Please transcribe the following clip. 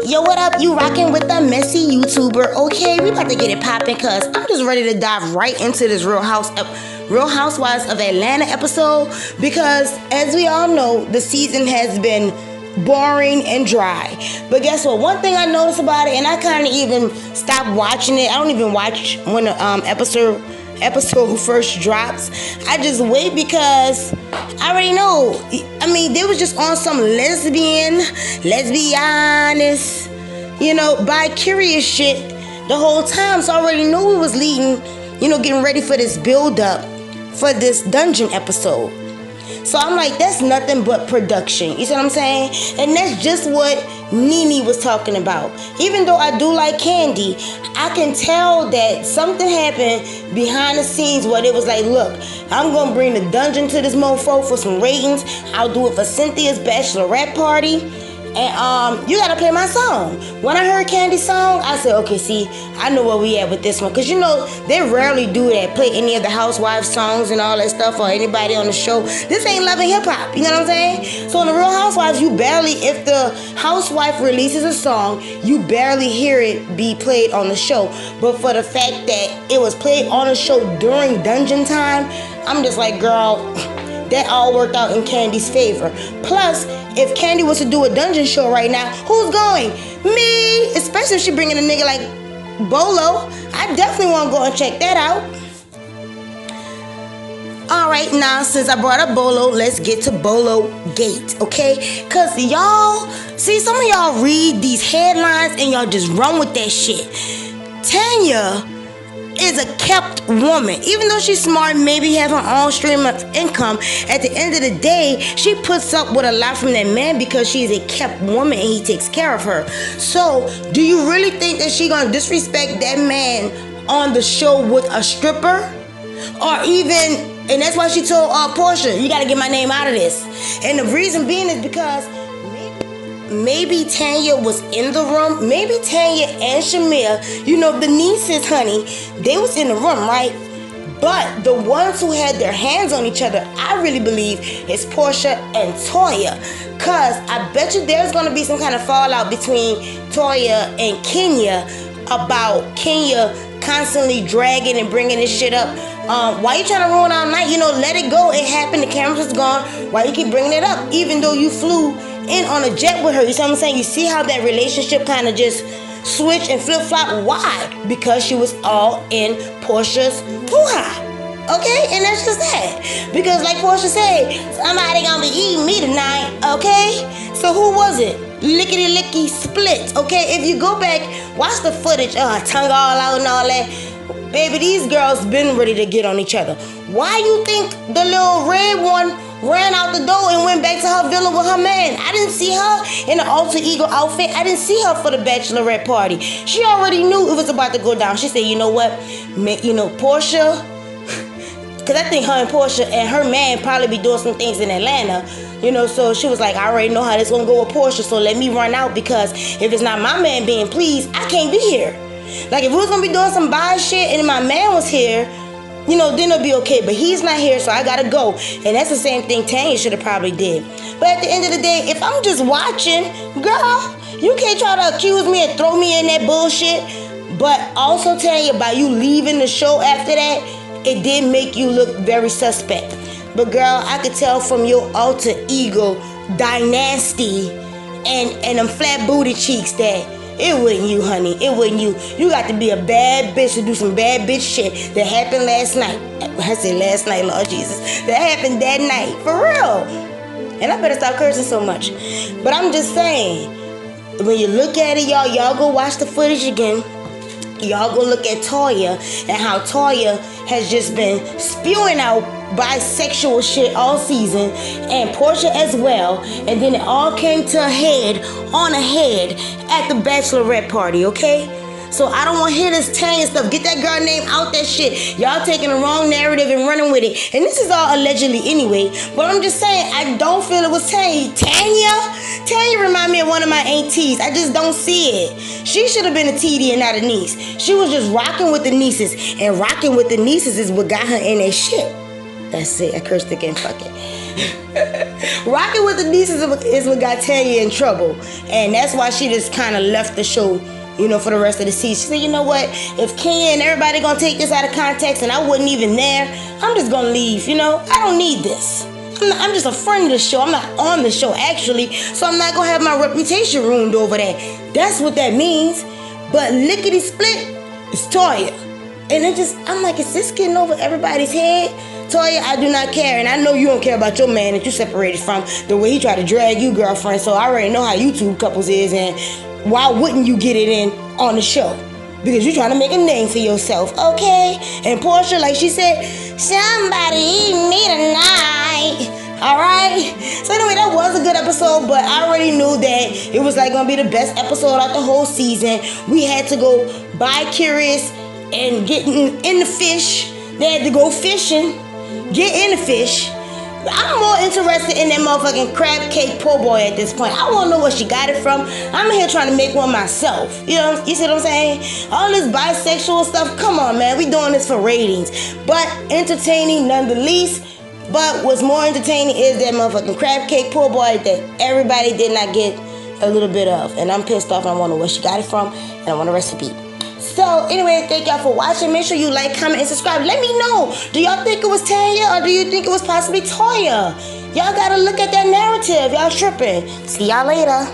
Yo, what up? You rocking with the messy YouTuber? Okay, we about to get it popping because I'm just ready to dive right into this Real Housewives of Atlanta episode because, as we all know, the season has been boring and dry. But guess what? One thing I noticed about it, and I kind of even stopped watching it. I don't even watch when the episode first drops. I just wait because I already know. I mean, they was just on some lesbianist, bicurious shit the whole time. So I already knew it was leading, getting ready for this build up for this dungeon episode. So I'm like, that's nothing but production. You see what I'm saying? And that's just what Nene was talking about. Even though I do like Kandi, I can tell that something happened behind the scenes where it was like, look, I'm going to bring the dungeon to this mofo for some ratings. I'll do it for Cynthia's bachelorette party. And you got to play my song. When I heard Kandi's song, I said, okay, see, I know where we at with this one. Because, they rarely do that, play any of the housewives songs and all that stuff or anybody on the show. This ain't Love and Hip Hop, you know what I'm saying? So in the Real Housewives, you barely, if the housewife releases a song, you barely hear it be played on the show. But for the fact that it was played on the show during dungeon time, I'm just like, girl, that all worked out in Kandi's favor. Plus, if Kandi was to do a dungeon show right now, who's going? Me! Especially if she bringing a nigga like Bolo. I definitely want to go and check that out. Alright, now since I brought up Bolo, let's get to Bolo Gate, okay? Because some of y'all read these headlines and y'all just run with that shit. Tanya is a kept woman. Even though she's smart, maybe have her own stream of income, at the end of the day, she puts up with a lot from that man because she's a kept woman and he takes care of her. So, do you really think that she gonna disrespect that man on the show with a stripper? Or even, and that's why she told Porsha, you gotta get my name out of this. And the reason being is because maybe Tanya was in the room. Maybe Tanya and Shamir, the nieces, honey, they was in the room, right? But the ones who had their hands on each other, I really believe, is Porsha and Toya. Because I bet you there's going to be some kind of fallout between Toya and Kenya about Kenya constantly dragging and bringing this shit up. Why you trying to ruin our night? Let it go. It happened. The cameras is gone. Why you keep bringing it up? Even though you flew in on a jet with her, you see what I'm saying? You see how that relationship kind of just switched and flip-flop? Why? Because she was all in Porsha's hoo-ha. Okay? And that's just that. Because like Porsha said, somebody gonna be eating me tonight. Okay? So who was it? Lickety-licky split. Okay? If you go back, watch the footage. Tongue all out and all that. Baby, these girls been ready to get on each other. Why you think the little red one ran out the door and went back to her villa with her man? I didn't see her in an alter ego outfit. I didn't see her for the bachelorette party. She already knew it was about to go down. She said, you know what? Porsha, because I think her and Porsha and her man probably be doing some things in Atlanta. So she was like, I already know how this gonna go with Porsha, so let me run out because if it's not my man being pleased, I can't be here. Like if we was gonna be doing some bad shit and my man was here, then it'll be okay. But he's not here, so I gotta go. And that's the same thing Tanya should have probably did. But at the end of the day, if I'm just watching, girl, you can't try to accuse me and throw me in that bullshit. But also Tanya, by you leaving the show after that, it did make you look very suspect. But girl, I could tell from your alter ego dynasty and them flat booty cheeks that it wasn't you, honey. It wasn't you. You got to be a bad bitch to do some bad bitch shit that happened last night. I said last night, Lord Jesus. That happened that night. For real. And I better stop cursing so much. But I'm just saying, when you look at it, y'all go watch the footage again. Y'all go look at Toya and how Toya has just been spewing out bisexual shit all season, and Porsha as well, and then it all came to a head at the bachelorette party, okay? So I don't want to hear this Tanya stuff. Get that girl name out that shit. Y'all taking the wrong narrative and running with it. And this is all allegedly anyway. But I'm just saying, I don't feel it was Tanya. Tanya remind me of one of my aunties. I just don't see it. She should have been a TD and not a niece. She was just rocking with the nieces. And rocking with the nieces is what got her in that shit. That's it. I cursed again. Fuck it. Rocking with the nieces is what got Tanya in trouble. And that's why she just kind of left the show, for the rest of the season. She said, you know what? If Kenya and everybody gonna take this out of context and I wasn't even there, I'm just gonna leave, I don't need this. I'm just a friend of the show. I'm not on the show, actually. So I'm not gonna have my reputation ruined over that. That's what that means. But lickety split, it's Toya. And I'm like, is this getting over everybody's head? Toya, I do not care, and I know you don't care about your man that you separated from, the way he tried to drag you, girlfriend, so I already know how you two couples is, and why wouldn't you get it in on the show? Because you're trying to make a name for yourself, okay? And Porsha, like she said, somebody eat me tonight, alright? So anyway, that was a good episode, but I already knew that it was like gonna be the best episode out the whole season. We had to go bicurious and get in the fish. They had to go fishing. Get in the fish. I'm more interested in that motherfucking crab cake po' boy at this point. I want to know where she got it from. I'm here trying to make one myself. You see what I'm saying? All this bisexual stuff, come on, man. We doing this for ratings. But entertaining none the least. But what's more entertaining is that motherfucking crab cake po' boy that everybody did not get a little bit of. And I'm pissed off and I want to know where she got it from. And I want a recipe. So anyway, thank y'all for watching. Make sure you like, comment, and subscribe. Let me know. Do y'all think it was Tanya or do you think it was possibly Toya? Y'all gotta look at that narrative. Y'all tripping. See y'all later.